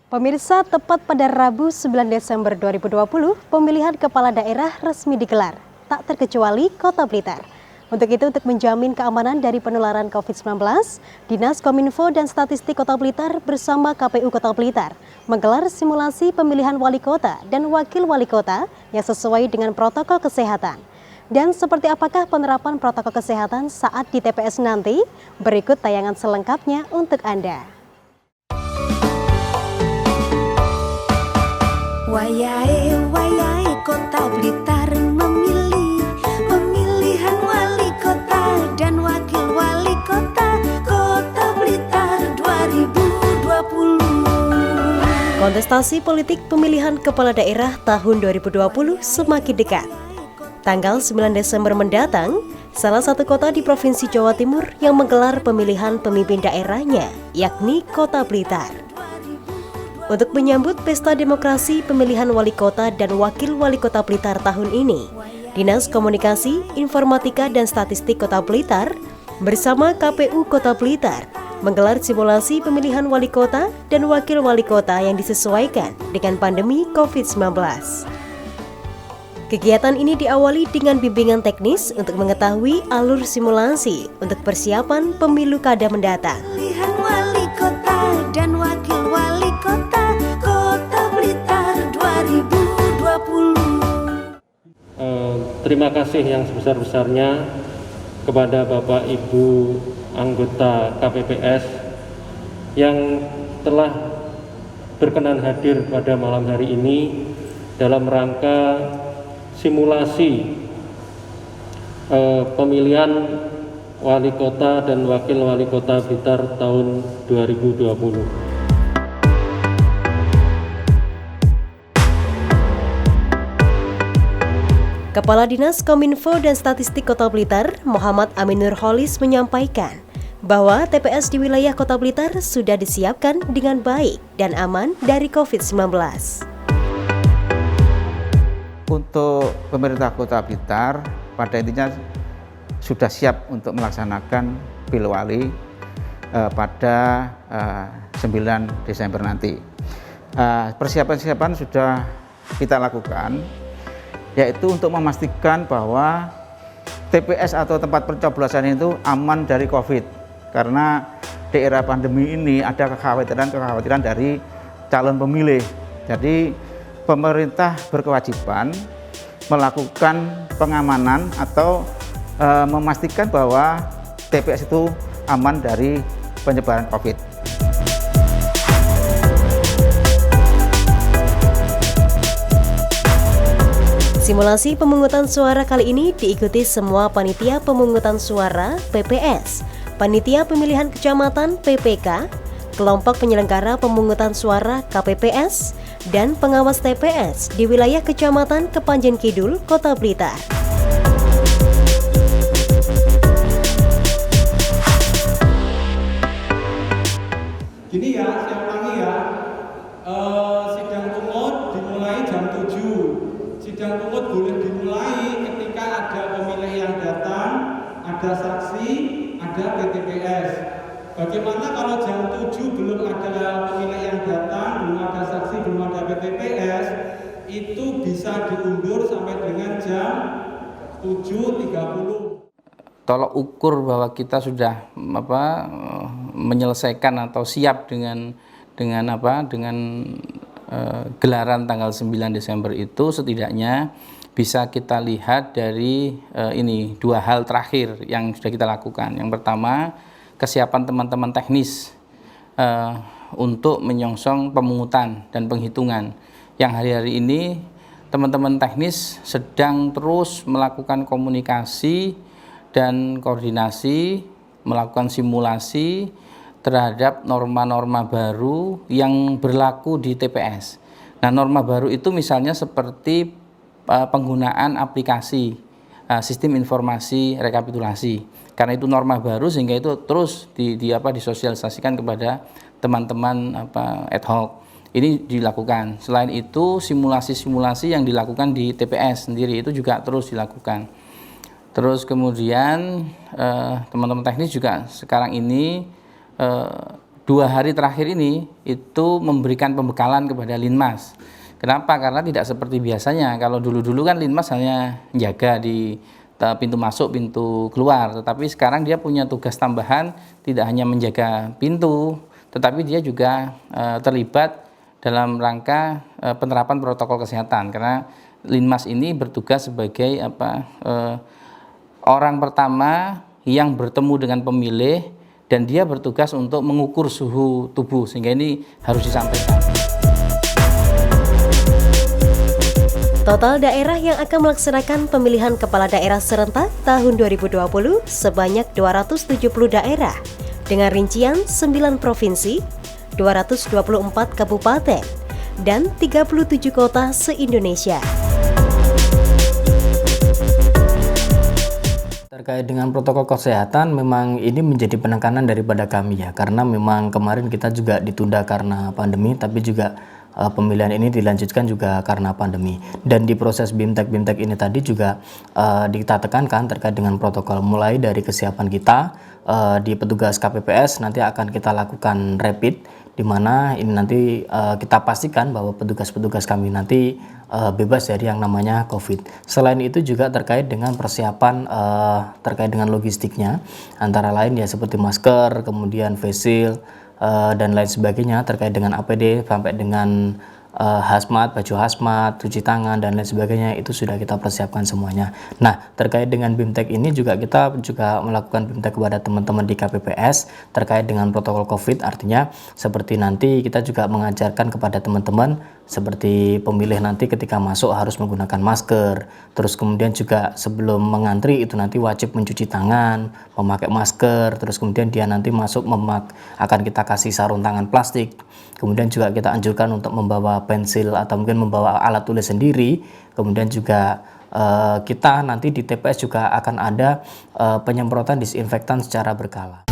Pemirsa, tepat pada Rabu 9 Desember 2020, pemilihan kepala daerah resmi digelar, tak terkecuali Kota Blitar. Untuk itu, untuk menjamin keamanan dari penularan COVID-19, Dinas Kominfo dan Statistik Kota Blitar bersama KPU Kota Blitar menggelar simulasi pemilihan wali kota dan wakil wali kota yang sesuai dengan protokol kesehatan. Dan seperti apakah penerapan protokol kesehatan saat di TPS nanti? Berikut tayangan selengkapnya untuk Anda. Wayai Kota Blitar memilih pemilihan wali kota dan wakil wali kota Kota Blitar 2020. Kontestasi politik pemilihan kepala daerah tahun 2020 semakin dekat. Tanggal 9 Desember mendatang, salah satu kota di Provinsi Jawa Timur yang menggelar pemilihan pemimpin daerahnya, yakni Kota Blitar. Untuk menyambut pesta demokrasi pemilihan wali kota dan wakil wali kota Blitar tahun ini, Dinas Komunikasi, Informatika dan Statistik Kota Blitar bersama KPU Kota Blitar menggelar simulasi pemilihan wali kota dan wakil wali kota yang disesuaikan dengan pandemi COVID-19. Kegiatan ini diawali dengan bimbingan teknis untuk mengetahui alur simulasi untuk persiapan pemilu kada mendatang. Pemilihan wali kota dan wakil wali kota Kota Blitar 2020. Terima kasih yang sebesar-besarnya kepada Bapak Ibu anggota KPPS yang telah berkenan hadir pada malam hari ini dalam rangka simulasi pemilihan wali kota dan wakil wali kota Blitar tahun 2020. Kepala Dinas Kominfo dan Statistik Kota Blitar, Muhammad Aminur Holis menyampaikan bahwa TPS di wilayah Kota Blitar sudah disiapkan dengan baik dan aman dari COVID-19. Untuk pemerintah Kota Blitar, pada intinya sudah siap untuk melaksanakan pilwali pada 9 Desember nanti. Persiapan-persiapan sudah kita lakukan, yaitu untuk memastikan bahwa TPS atau tempat pencoblosan itu aman dari COVID. Karena di era pandemi ini ada kekhawatiran dari calon pemilih. Jadi pemerintah berkewajiban melakukan pengamanan atau memastikan bahwa TPS itu aman dari penyebaran COVID. Simulasi pemungutan suara kali ini diikuti semua panitia pemungutan suara PPS, panitia pemilihan kecamatan PPK, kelompok penyelenggara pemungutan suara KPPS, dan pengawas TPS di wilayah Kecamatan Kepanjen Kidul, Kota Blitar. Gini ya, saya ulangi ya, sidang pungut dimulai jam 7. Sidang pungut boleh dimulai ketika ada pemilih yang datang, ada saksi, ada PTPS. Bagaimana kalau jam 7 belum ada pemilih yang datang, belum ada saksi, belum ada PTPS, itu bisa diundur sampai dengan jam 7.30. Tolak ukur bahwa kita sudah menyelesaikan atau siap dengan gelaran tanggal 9 Desember itu setidaknya bisa kita lihat dari ini dua hal terakhir yang sudah kita lakukan. Yang pertama, kesiapan teman-teman teknis untuk menyongsong pemungutan dan penghitungan. Yang hari-hari ini teman-teman teknis sedang terus melakukan komunikasi dan koordinasi, melakukan simulasi terhadap norma-norma baru yang berlaku di TPS. Nah, norma baru itu misalnya seperti penggunaan aplikasi sistem informasi rekapitulasi. Karena itu norma baru sehingga itu terus disosialisasikan kepada teman-teman ad hoc. Ini dilakukan. Selain itu, simulasi-simulasi yang dilakukan di TPS sendiri itu juga terus dilakukan. Terus kemudian teman-teman teknis juga sekarang ini 2 hari terakhir ini itu memberikan pembekalan kepada Linmas. Kenapa? Karena tidak seperti biasanya. Kalau dulu-dulu kan Linmas hanya jaga di pintu masuk, pintu keluar. Tetapi sekarang dia punya tugas tambahan, tidak hanya menjaga pintu, tetapi dia juga terlibat dalam rangka penerapan protokol kesehatan. Karena Linmas ini bertugas sebagai orang pertama yang bertemu dengan pemilih dan dia bertugas untuk mengukur suhu tubuh, sehingga ini harus disampaikan. Total daerah yang akan melaksanakan pemilihan kepala daerah serentak tahun 2020 sebanyak 270 daerah dengan rincian 9 provinsi, 224 kabupaten, dan 37 kota se-Indonesia. Terkait dengan protokol kesehatan, memang ini menjadi penekanan daripada kami ya, karena memang kemarin kita juga ditunda karena pandemi, tapi juga pemilihan ini dilanjutkan juga karena pandemi. Dan di proses BIMTEK ini tadi juga kita tekankan terkait dengan protokol, mulai dari kesiapan kita di petugas KPPS nanti akan kita lakukan rapid, di mana ini nanti kita pastikan bahwa petugas-petugas kami nanti bebas dari yang namanya COVID. Selain itu juga terkait dengan persiapan terkait dengan logistiknya, antara lain ya seperti masker, kemudian face shield, dan lain sebagainya terkait dengan APD sampai dengan hazmat, baju hazmat, cuci tangan dan lain sebagainya, itu sudah kita persiapkan semuanya. Nah, terkait dengan BIMTEK ini juga kita melakukan BIMTEK kepada teman-teman di KPPS terkait dengan protokol COVID, artinya seperti nanti kita juga mengajarkan kepada teman-teman seperti pemilih nanti ketika masuk harus menggunakan masker, terus kemudian juga sebelum mengantri itu nanti wajib mencuci tangan, memakai masker, terus kemudian dia nanti masuk akan kita kasih sarung tangan plastik, kemudian juga kita anjurkan untuk membawa pensil atau mungkin membawa alat tulis sendiri, kemudian juga kita nanti di TPS juga akan ada penyemprotan disinfektan secara berkala.